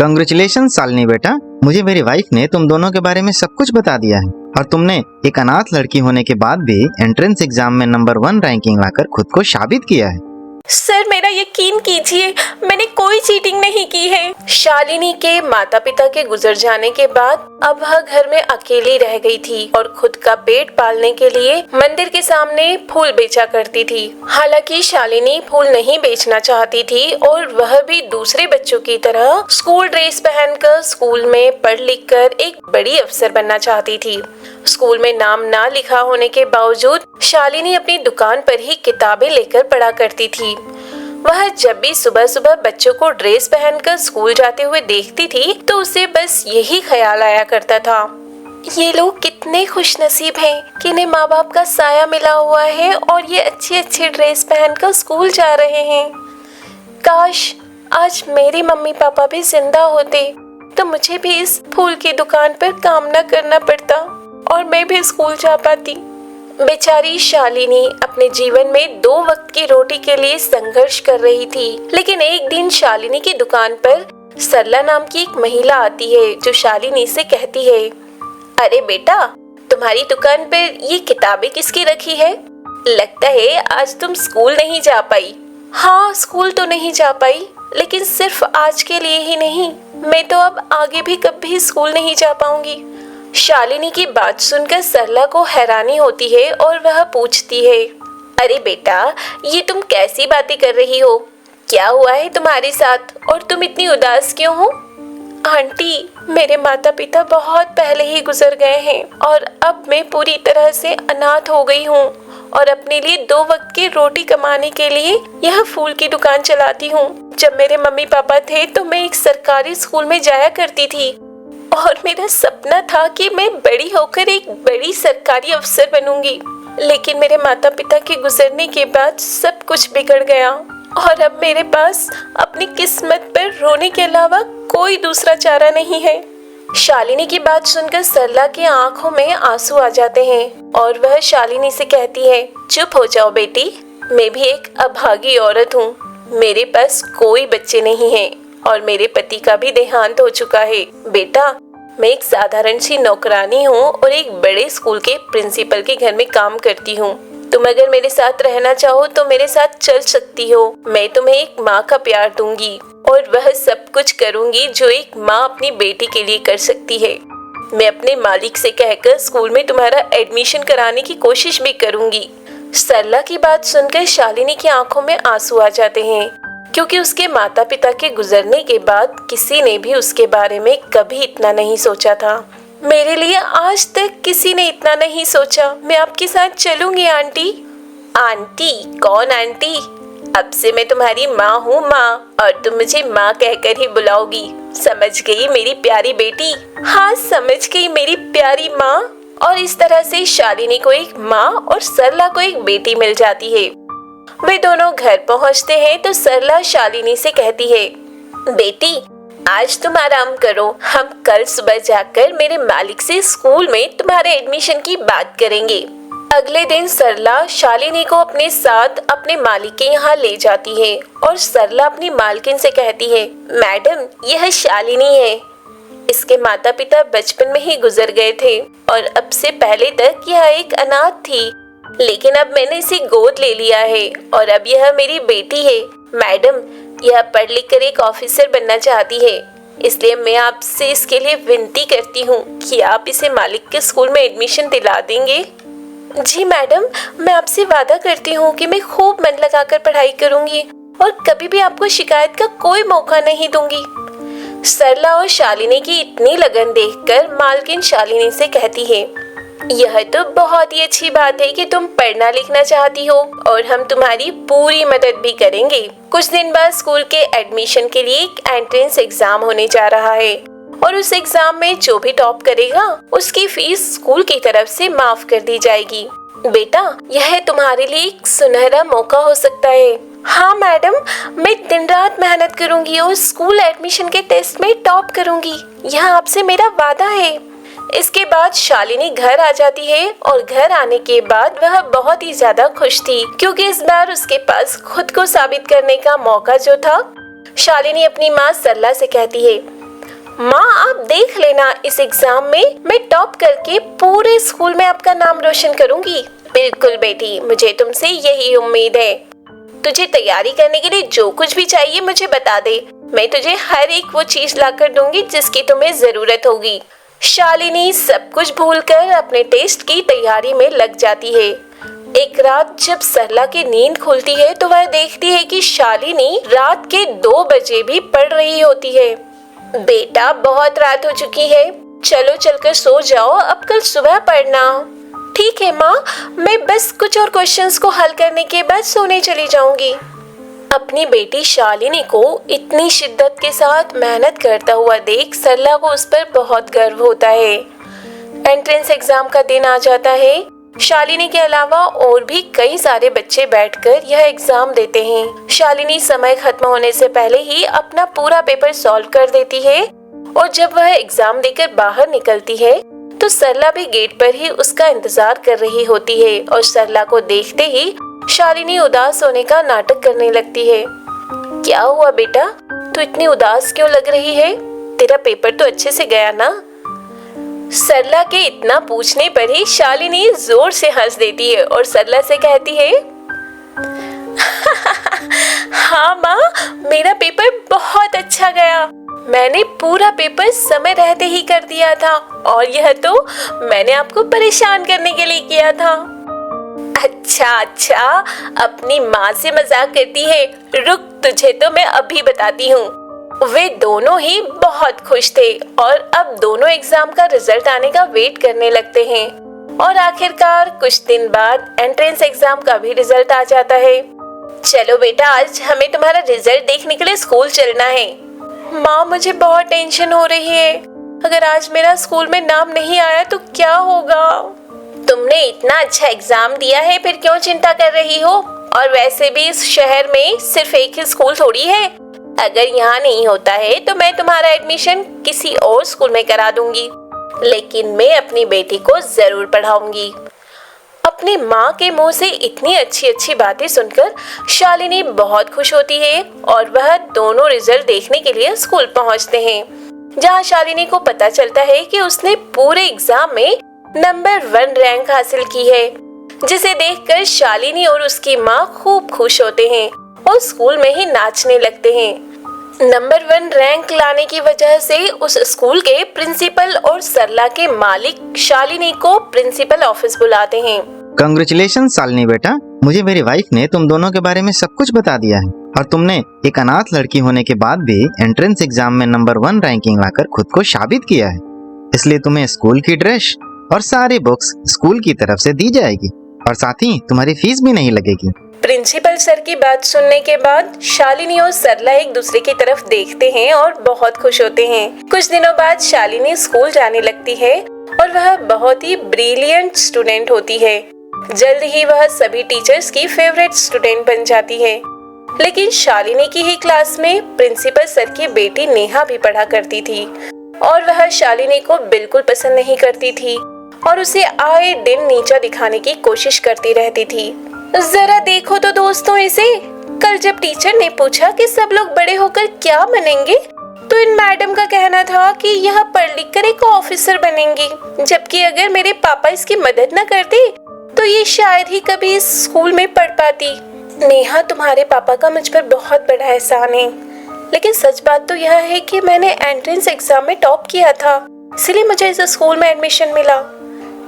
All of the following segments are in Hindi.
कंग्रेचुलेशन शालिनी बेटा, मुझे मेरी वाइफ ने तुम दोनों के बारे में सब कुछ बता दिया है और तुमने एक अनाथ लड़की होने के बाद भी एंट्रेंस एग्जाम में नंबर 1 रैंकिंग लाकर खुद को साबित किया है। सर मेरा यकीन कीजिए, मैंने कोई चीटिंग नहीं की है। शालिनी के माता पिता के गुजर जाने के बाद अब वह घर में अकेली रह गई थी और खुद का पेट पालने के लिए मंदिर के सामने फूल बेचा करती थी। हालांकि शालिनी फूल नहीं बेचना चाहती थी और वह भी दूसरे बच्चों की तरह स्कूल ड्रेस पहनकर स्कूल में पढ़ लिख कर एक बड़ी अफसर बनना चाहती थी। स्कूल में नाम ना लिखा होने के बावजूद शालिनी अपनी दुकान पर ही किताबें लेकर पढ़ा करती थी। वह जब भी सुबह सुबह बच्चों को ड्रेस पहनकर स्कूल जाते हुए देखती थी तो उसे बस यही ख्याल आया करता था, ये लोग कितने खुशनसीब हैं कि इन्हें माँ बाप का साया मिला हुआ है और ये अच्छी अच्छी ड्रेस पहनकर स्कूल जा रहे हैं। काश आज मेरे मम्मी पापा भी जिंदा होते तो मुझे भी इस फूल की दुकान पर काम न करना पड़ता और मैं भी स्कूल जा पाती। बेचारी शालिनी अपने जीवन में 2 वक्त की रोटी के लिए संघर्ष कर रही थी, लेकिन एक दिन शालिनी की दुकान पर सरला नाम की एक महिला आती है जो शालिनी से कहती है, अरे बेटा, तुम्हारी दुकान पर ये किताबें किसकी रखी है? लगता है आज तुम स्कूल नहीं जा पाई। हाँ, स्कूल तो नहीं जा पाई, लेकिन सिर्फ आज के लिए ही नहीं, मैं तो अब आगे भी कभी स्कूल नहीं जा पाऊंगी। शालिनी की बात सुनकर सरला को हैरानी होती है और वह पूछती है, अरे बेटा, ये तुम कैसी बातें कर रही हो? क्या हुआ है तुम्हारे साथ और तुम इतनी उदास क्यों हो? आंटी, मेरे माता पिता बहुत पहले ही गुजर गए हैं और अब मैं पूरी तरह से अनाथ हो गई हूँ और अपने लिए 2 वक्त की रोटी कमाने के लिए यह फूल की दुकान चलाती हूँ। जब मेरे मम्मी पापा थे तो मैं एक सरकारी स्कूल में जाया करती थी और मेरा सपना था कि मैं बड़ी होकर एक बड़ी सरकारी अफसर बनूंगी, लेकिन मेरे माता पिता के गुजरने के बाद सब कुछ बिगड़ गया और अब मेरे पास अपनी किस्मत पर रोने के अलावा कोई दूसरा चारा नहीं है। शालिनी की बात सुनकर सरला की आंखों में आंसू आ जाते हैं और वह शालिनी से कहती है, चुप हो जाओ बेटी, मैं भी एक अभागी औरत हूँ। मेरे पास कोई बच्चे नहीं हैं और मेरे पति का भी देहांत हो चुका है। बेटा, मैं एक साधारण सी नौकरानी हूँ और एक बड़े स्कूल के प्रिंसिपल के घर में काम करती हूँ। तुम अगर मेरे साथ रहना चाहो तो मेरे साथ चल सकती हो। मैं तुम्हें एक माँ का प्यार दूंगी और वह सब कुछ करूंगी जो एक माँ अपनी बेटी के लिए कर सकती है। मैं अपने मालिक से कहकर स्कूल में तुम्हारा एडमिशन कराने की कोशिश भी करूंगी। सरला की बात सुनकर शालिनी की आंखों में आंसू आ जाते हैं, क्योंकि उसके माता पिता के गुजरने के बाद किसी ने भी उसके बारे में कभी इतना नहीं सोचा था। मेरे लिए आज तक किसी ने इतना नहीं सोचा। मैं आपके साथ चलूंगी आंटी। आंटी? कौन आंटी? अब से मैं तुम्हारी माँ हूँ, माँ, और तुम मुझे माँ कहकर ही बुलाओगी। समझ गई मेरी प्यारी बेटी? हाँ, समझ गई मेरी प्यारी माँ। और इस तरह से शालिनी को एक माँ और सरला को एक बेटी मिल जाती है। वे दोनों घर पहुंचते हैं तो सरला शालिनी से कहती है, बेटी, आज तुम आराम करो, हम कल सुबह जाकर मेरे मालिक से स्कूल में तुम्हारे एडमिशन की बात करेंगे। अगले दिन सरला शालिनी को अपने साथ अपने मालिक के यहाँ ले जाती है और सरला अपनी मालकिन से कहती है, मैडम, यह शालिनी है। इसके माता पिता बचपन में ही गुजर गए थे और अब से पहले तक यह एक अनाथ थी, लेकिन अब मैंने इसे गोद ले लिया है और अब यह मेरी बेटी है। मैडम, यह पढ़ लिख कर एक ऑफिसर बनना चाहती है, इसलिए मैं आपसे इसके लिए विनती करती हूँ कि आप इसे मालिक के स्कूल में एडमिशन दिला देंगे। जी मैडम, मैं आपसे वादा करती हूँ कि मैं खूब मन लगाकर पढ़ाई करूँगी और कभी भी आपको शिकायत का कोई मौका नहीं दूंगी। सरला और शालिनी की इतनी लगन देखकर मालकिन शालिनी से कहती है, यह तो बहुत ही अच्छी बात है कि तुम पढ़ना लिखना चाहती हो और हम तुम्हारी पूरी मदद भी करेंगे। कुछ दिन बाद स्कूल के एडमिशन के लिए एक एंट्रेंस एग्जाम होने जा रहा है और उस एग्जाम में जो भी टॉप करेगा उसकी फीस स्कूल की तरफ से माफ कर दी जाएगी। बेटा, यह तुम्हारे लिए एक सुनहरा मौका हो सकता है। हाँ मैडम, मैं दिन रात मेहनत करूंगी और स्कूल एडमिशन के टेस्ट में टॉप करूंगी, यह आपसे मेरा वादा है। इसके बाद शालिनी घर आ जाती है और घर आने के बाद वह बहुत ही ज्यादा खुश थी, क्योंकि इस बार उसके पास खुद को साबित करने का मौका जो था। शालिनी अपनी माँ सरला से कहती है, माँ आप देख लेना, इस एग्जाम में मैं टॉप करके पूरे स्कूल में आपका नाम रोशन करूंगी। बिल्कुल बेटी, मुझे तुमसे यही उम्मीद है। तुझे तैयारी करने के लिए जो कुछ भी चाहिए मुझे बता दे, मैं तुझे हर एक वो चीज लाकर दूंगी जिसकी तुम्हें जरूरत होगी। शालिनी सब कुछ भूलकर अपने टेस्ट की तैयारी में लग जाती है। एक रात जब सरला की नींद खुलती है तो वह देखती है कि शालिनी रात के 2 बजे भी पढ़ रही होती है। बेटा बहुत रात हो चुकी है, चलो चलकर सो जाओ, अब कल सुबह पढ़ना। ठीक है माँ, मैं बस कुछ और क्वेश्चंस को हल करने के बाद सोने चली जाऊंगी। अपनी बेटी शालिनी को इतनी शिद्दत के साथ मेहनत करता हुआ देख सरला को उस पर बहुत गर्व होता है। एंट्रेंस एग्जाम का दिन आ जाता है। शालिनी के अलावा और भी कई सारे बच्चे बैठकर यह एग्जाम देते हैं। शालिनी समय खत्म होने से पहले ही अपना पूरा पेपर सॉल्व कर देती है और जब वह एग्जाम देकर बाहर निकलती है तो सरला भी गेट पर ही उसका इंतजार कर रही होती है और सरला को देखते ही शालिनी उदास होने का नाटक करने लगती है। क्या हुआ बेटा, तू इतनी उदास क्यों लग रही है? तेरा पेपर तो अच्छे से गया ना? सरला के इतना पूछने पर ही शालिनी जोर से हंस देती है और सरला से कहती है हाँ माँ, मेरा पेपर बहुत अच्छा गया। मैंने पूरा पेपर समय रहते ही कर दिया था और यह तो मैंने आपको परेशान करने के लिए किया था। अच्छा, अपनी माँ से मजाक करती है। रुक, तुझे तो मैं अभी बताती हूँ। वे दोनों ही बहुत खुश थे और अब दोनों एग्जाम का रिजल्ट आने का वेट करने लगते हैं और आखिरकार कुछ दिन बाद एंट्रेंस एग्जाम का भी रिजल्ट आ जाता है। चलो बेटा, आज हमें तुम्हारा रिजल्ट देखने के लिए स्कूल चलना है। माँ मुझे बहुत टेंशन हो रही है, अगर आज मेरा स्कूल में नाम नहीं आया तो क्या होगा? तुमने इतना अच्छा एग्जाम दिया है, फिर क्यों चिंता कर रही हो? और वैसे भी इस शहर में सिर्फ एक ही स्कूल थोड़ी है। अगर यहाँ नहीं होता है तो मैं तुम्हारा एडमिशन किसी और स्कूल में करा दूंगी, लेकिन मैं अपनी बेटी को जरूर पढ़ाऊंगी। अपनी माँ के मुंह से इतनी अच्छी अच्छी बातें सुनकर शालिनी बहुत खुश होती है और वह दोनों रिजल्ट देखने के लिए स्कूल पहुँचते हैं, जहाँ शालिनी को पता चलता है कि उसने पूरे एग्जाम में नंबर 1 रैंक हासिल की है, जिसे देखकर शालिनी और उसकी माँ खूब खुश होते हैं और स्कूल में ही नाचने लगते हैं। नंबर 1 रैंक लाने की वजह से उस स्कूल के प्रिंसिपल और सरला के मालिक शालिनी को प्रिंसिपल ऑफिस बुलाते हैं। कंग्रेचुलेशन शालिनी बेटा, मुझे मेरी वाइफ ने तुम दोनों के बारे में सब कुछ बता दिया है और तुमने एक अनाथ लड़की होने के बाद भी एंट्रेंस एग्जाम में नंबर 1 रैंकिंग लाकर खुद को साबित किया है। इसलिए तुम्हें स्कूल की ड्रेस और सारी बुक्स स्कूल की तरफ से दी जाएगी और साथ ही तुम्हारी फीस भी नहीं लगेगी। प्रिंसिपल सर की बात सुनने के बाद शालिनी और सरला एक दूसरे की तरफ देखते हैं और बहुत खुश होते हैं। कुछ दिनों बाद शालिनी स्कूल जाने लगती है और वह बहुत ही ब्रिलियंट स्टूडेंट होती है। जल्द ही वह सभी टीचर्स की फेवरेट स्टूडेंट बन जाती है। लेकिन शालिनी की ही क्लास में प्रिंसिपल सर की बेटी नेहा भी पढ़ा करती थी और वह शालिनी को बिल्कुल पसंद नहीं करती थी और उसे आए दिन नीचा दिखाने की कोशिश करती रहती थी। जरा देखो तो दोस्तों इसे, कल जब टीचर ने पूछा कि सब लोग बड़े होकर क्या बनेंगे तो इन मैडम का कहना था कि यह पढ़ लिख कर एक ऑफिसर बनेंगी, जबकि अगर मेरे पापा इसकी मदद न करते तो ये शायद ही कभी इस स्कूल में पढ़ पाती। नेहा, तुम्हारे पापा का मुझ पर बहुत बड़ा एहसान है, लेकिन सच बात तो यह है कि मैंने एंट्रेंस एग्जाम में टॉप किया था, इसलिए मुझे इस स्कूल में एडमिशन मिला।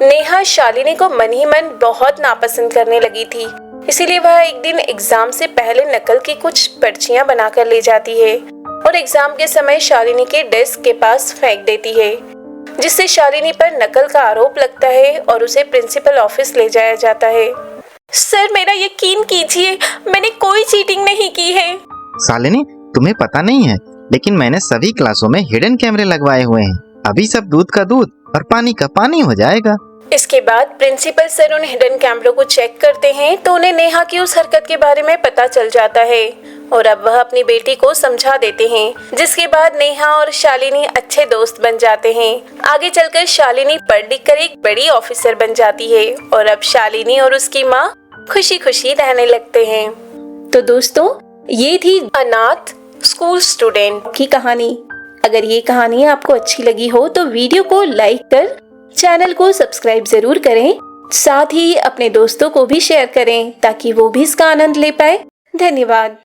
नेहा शालिनी को मन ही मन बहुत नापसंद करने लगी थी, इसीलिए वह एक दिन एग्जाम से पहले नकल की कुछ पर्चियां बनाकर ले जाती है और एग्जाम के समय शालिनी के डेस्क के पास फेंक देती है, जिससे शालिनी पर नकल का आरोप लगता है और उसे प्रिंसिपल ऑफिस ले जाया जाता है। सर, मेरा यकीन कीजिए, मैंने कोई चीटिंग नहीं की है। शालिनी, तुम्हें पता नहीं है, लेकिन मैंने सभी क्लासों में हिडन कैमरे लगवाए हुए हैं। अभी सब दूध का दूध और पानी का पानी हो जाएगा। इसके बाद प्रिंसिपल सर उन हिडन कैमरों को चेक करते हैं तो उन्हें नेहा की उस हरकत के बारे में पता चल जाता है और अब वह अपनी बेटी को समझा देते हैं, जिसके बाद नेहा और शालिनी अच्छे दोस्त बन जाते हैं। आगे चलकर शालिनी पढ़ लिख कर एक बड़ी ऑफिसर बन जाती है और अब शालिनी और उसकी माँ खुशी खुशी रहने लगते हैं। तो दोस्तों, ये थी अनाथ स्कूल स्टूडेंट की कहानी। अगर ये कहानी आपको अच्छी लगी हो तो वीडियो को लाइक कर चैनल को सब्सक्राइब जरूर करें। साथ ही अपने दोस्तों को भी शेयर करें ताकि वो भी इसका आनंद ले पाए। धन्यवाद।